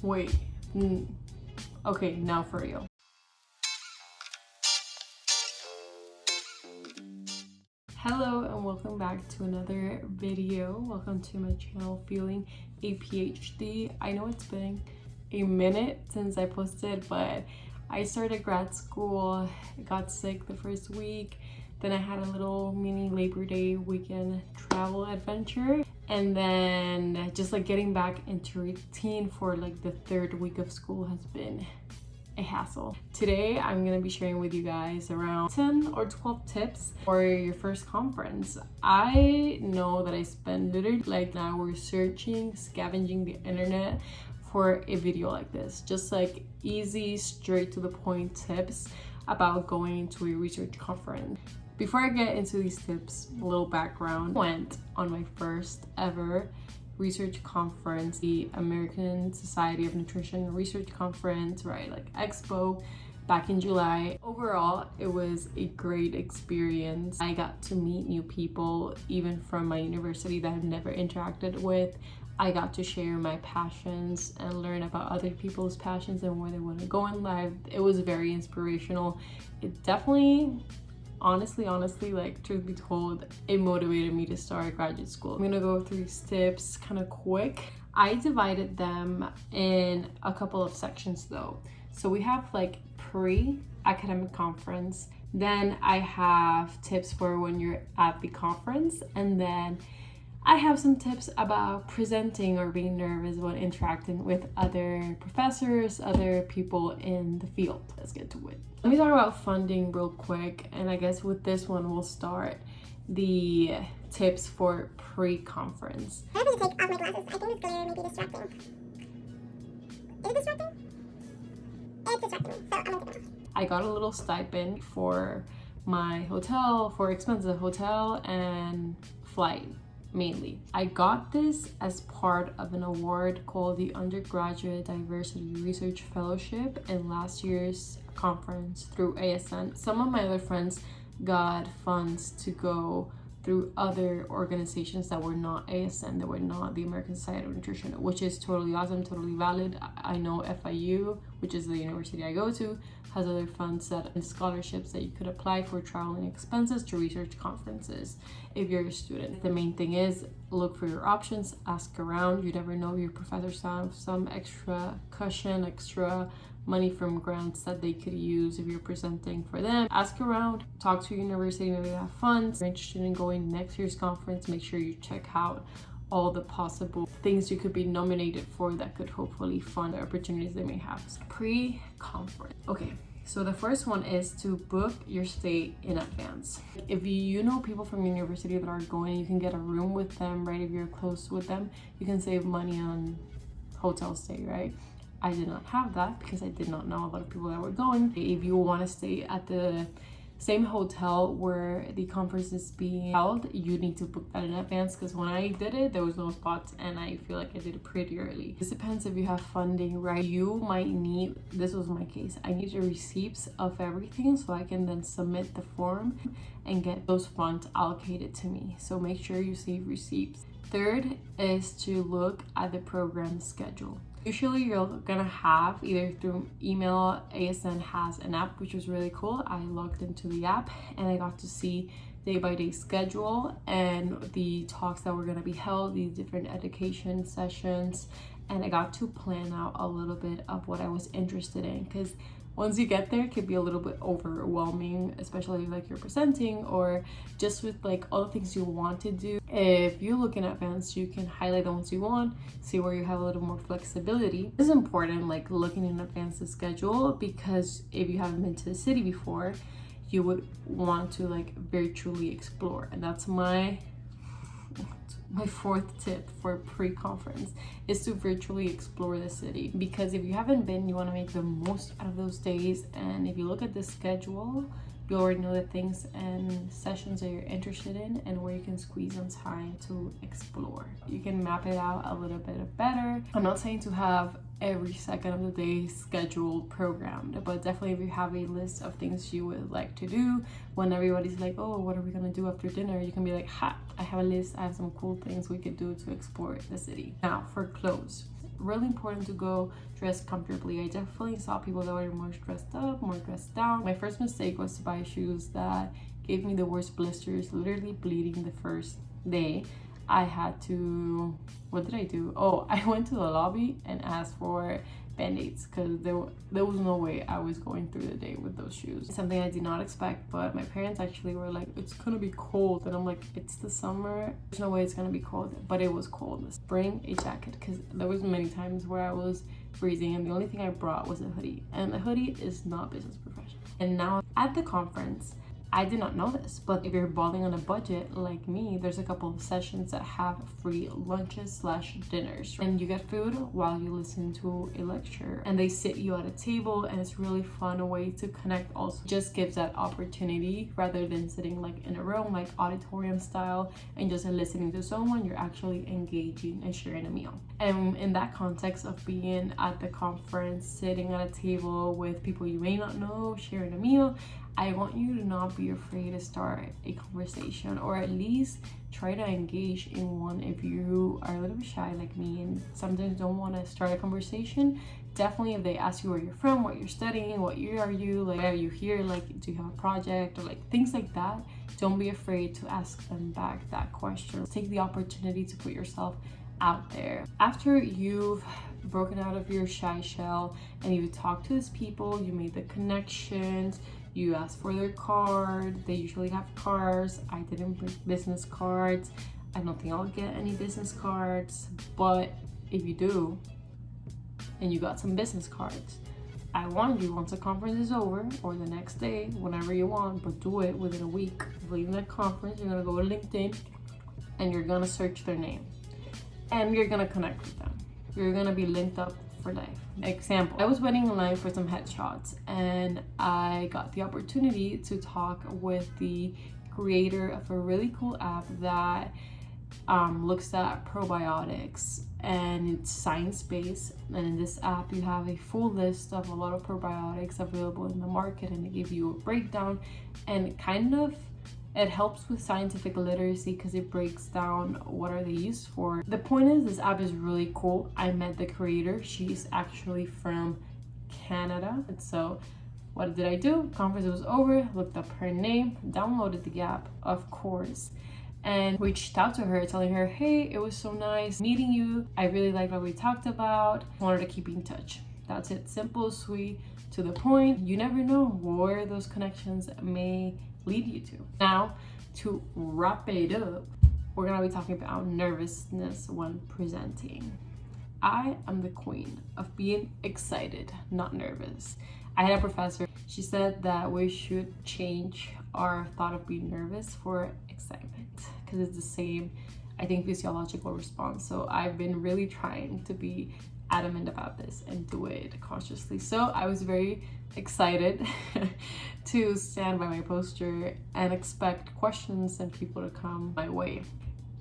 Wait. Okay, now for real. Hello and welcome back to another video. Welcome to my channel, Feeling a PhD. I know it's been a minute since I posted, but I started grad school, got sick the first week, then I had a little mini Labor Day weekend travel adventure, and then just like getting back into routine for like the third week of school has been a hassle. Today I'm gonna be sharing with you guys around 10 or 12 tips for your first conference. I know that I spend literally like an hour searching, scavenging the internet for a video like this, just like easy, straight to the point tips about going to a research conference. Before I get into these tips, a little background. I went on my first ever research conference, the American Society of Nutrition Research Conference, right, like Expo, back in July. Overall, it was a great experience. I got to meet new people, even from my university that I've never interacted with. I got to share my passions and learn about other people's passions and where they want to go in life. It was very inspirational. It definitely, honestly, like, truth be told, it motivated me to start graduate school. I'm gonna go through these tips kind of quick. I divided them in a couple of sections though. So we have like pre-academic conference, then I have tips for when you're at the conference, and then I have some tips about presenting or being nervous when interacting with other professors, other people in the field. Let's get to it. Let me talk about funding real quick, and I guess with this one we'll start the tips for pre-conference. I have to take off my glasses. I think this glare may be distracting. Is it distracting? It's distracting me, so I'm gonna take it off. I got a little stipend for my hotel, for expensive hotel and flight. Mainly, I got this as part of an award called the Undergraduate Diversity Research Fellowship in last year's conference through ASN. Some of my other friends got funds to go through other organizations that were not ASN, that were not the American Society of Nutrition, which is totally awesome, totally valid. I know FIU, which is the university I go to, has other funds and scholarships that you could apply for traveling expenses to research conferences if you're a student. The main thing is look for your options, ask around. You never know, your professors have some extra cushion, extra money from grants that they could use if you're presenting for them. Ask around, talk to your university, maybe they have funds. If you're interested in going next year's conference, make sure you check out all the possible things you could be nominated for that could hopefully fund the opportunities they may have. Pre-conference. Okay, so the first one is to book your stay in advance. If you know people from university that are going, you can get a room with them, right? If you're close with them, you can save money on hotel stay, right? I did not have that because I did not know a lot of people that were going. If you want to stay at the same hotel where the conference is being held, you need to book that in advance, because when I did it, there was no spots and I feel like I did it pretty early. This depends if you have funding, right? You might need, this was my case, I need the receipts of everything so I can then submit the form and get those funds allocated to me. So make sure you save receipts. Third is to look at the program schedule. Usually you're gonna have either through email, ASN has an app, which was really cool. I logged into the app and I got to see day by day schedule and the talks that were gonna be held, these different education sessions, and I got to plan out a little bit of what I was interested in, because once you get there, it could be a little bit overwhelming, especially like you're presenting or just with like all the things you want to do. If you look in advance, you can highlight the ones you want, see where you have a little more flexibility. It's important, like looking in advance the schedule, because if you haven't been to the city before, you would want to like virtually explore. And that's my fourth tip for pre-conference, is to virtually explore the city, because if you haven't been, you want to make the most out of those days. And if you look at the schedule, you already know the things and sessions that you're interested in and where you can squeeze some time to explore. You can map it out a little bit better. I'm not saying to have every second of the day scheduled, programmed, but definitely if you have a list of things you would like to do, when everybody's like, oh, what are we gonna do after dinner, you can be like, ha, I have a list, I have some cool things we could do to explore the city. Now for clothes, really important to go dressed comfortably. I definitely saw people that were more dressed up, more dressed down. My first mistake was to buy shoes that gave me the worst blisters, literally bleeding the first day. I had to, what did I do? Oh, I went to the lobby and asked for band-aids because there was no way I was going through the day with those shoes. Something I did not expect, but my parents actually were like, it's gonna be cold. And I'm like, it's the summer, there's no way it's gonna be cold. But it was cold. Bring a jacket, because there was many times where I was freezing and the only thing I brought was a hoodie, and a hoodie is not business professional. And now at the conference, I did not know this, but if you're balling on a budget like me, there's a couple of sessions that have free lunches / dinners, and you get food while you listen to a lecture, and they sit you at a table, and it's really fun, a way to connect. Also just gives that opportunity rather than sitting like in a room, like auditorium style, and just listening to someone. You're actually engaging and sharing a meal. And in that context of being at the conference, sitting at a table with people you may not know, sharing a meal, I want you to not be afraid to start a conversation, or at least try to engage in one. If you are a little bit shy like me and sometimes don't want to start a conversation, definitely if they ask you where you're from, what you're studying, what year are you, like are you here, like do you have a project, or like things like that, don't be afraid to ask them back that question. Take the opportunity to put yourself out there. After you've broken out of your shy shell and you talk to these people, you made the connections, you ask for their card, they usually have cars. I didn't bring business cards. I don't think I'll get any business cards, but if you do and you got some business cards, I want you, once the conference is over or the next day, whenever you want, but do it within a week of leaving that conference, you're gonna go to LinkedIn and you're gonna search their name and you're gonna connect with them. You're gonna be linked up for life. Example, I was waiting in line for some headshots and I got the opportunity to talk with the creator of a really cool app that looks at probiotics, and it's science-based. And in this app you have a full list of a lot of probiotics available in the market, and they give you a breakdown, and it helps with scientific literacy because it breaks down what are they used for. The point is, this app is really cool. I met the creator. She's actually from Canada. And so what did I do? Conference was over, looked up her name, downloaded the app, of course, and reached out to her telling her, hey, it was so nice meeting you. I really liked what we talked about. Wanted to keep in touch. That's it. Simple, sweet, to the point. You never know where those connections may lead you to. Now, to wrap it up, we're gonna be talking about nervousness when presenting. I am the queen of being excited, not nervous. I had a professor, she said that we should change our thought of being nervous for excitement, because it's the same, I think, physiological response. So I've been really trying to be adamant about this and do it consciously. So I was very excited to stand by my poster and expect questions and people to come my way.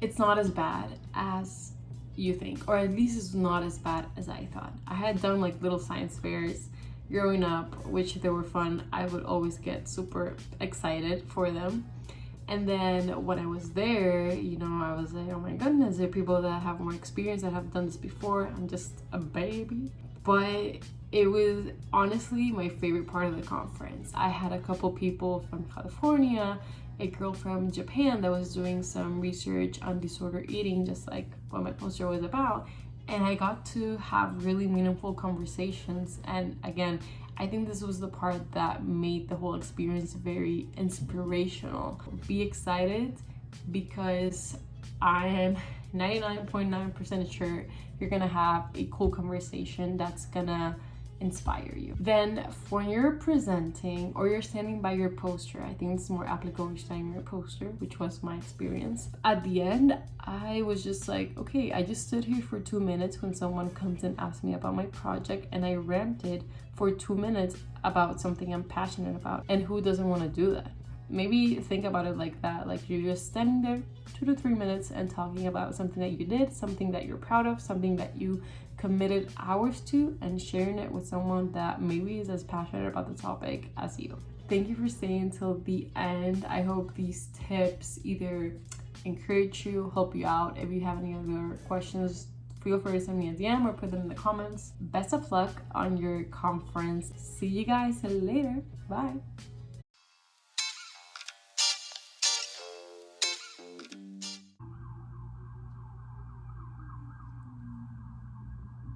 It's not as bad as you think, or at least it's not as bad as I thought. I had done like little science fairs growing up, which they were fun. I would always get super excited for them. And then when I was there, I was like, oh my goodness, there are people that have more experience, that have done this before. I'm just a baby. But it was honestly my favorite part of the conference. I had a couple people from California, a girl from Japan that was doing some research on disordered eating, just like what my poster was about. And I got to have really meaningful conversations. And again, I think this was the part that made the whole experience very inspirational. Be excited, because I am 99.9% sure you're gonna have a cool conversation that's gonna inspire you. Then when you're presenting or you're standing by your poster, I think it's more applicable when you're standing by your poster, which was my experience. At the end, I was just like, okay, I just stood here for 2 minutes when someone comes and asks me about my project, and I ranted for 2 minutes about something I'm passionate about. And who doesn't want to do that? Maybe think about it like that, like you're just standing there 2 to 3 minutes and talking about something that you did, something that you're proud of, something that you committed hours to, and sharing it with someone that maybe is as passionate about the topic as you. Thank you for staying until the end. I hope these tips either encourage you, help you out. If you have any other questions feel free to send me a DM or put them in the comments. Best of luck on your conference. See you guys later. Bye.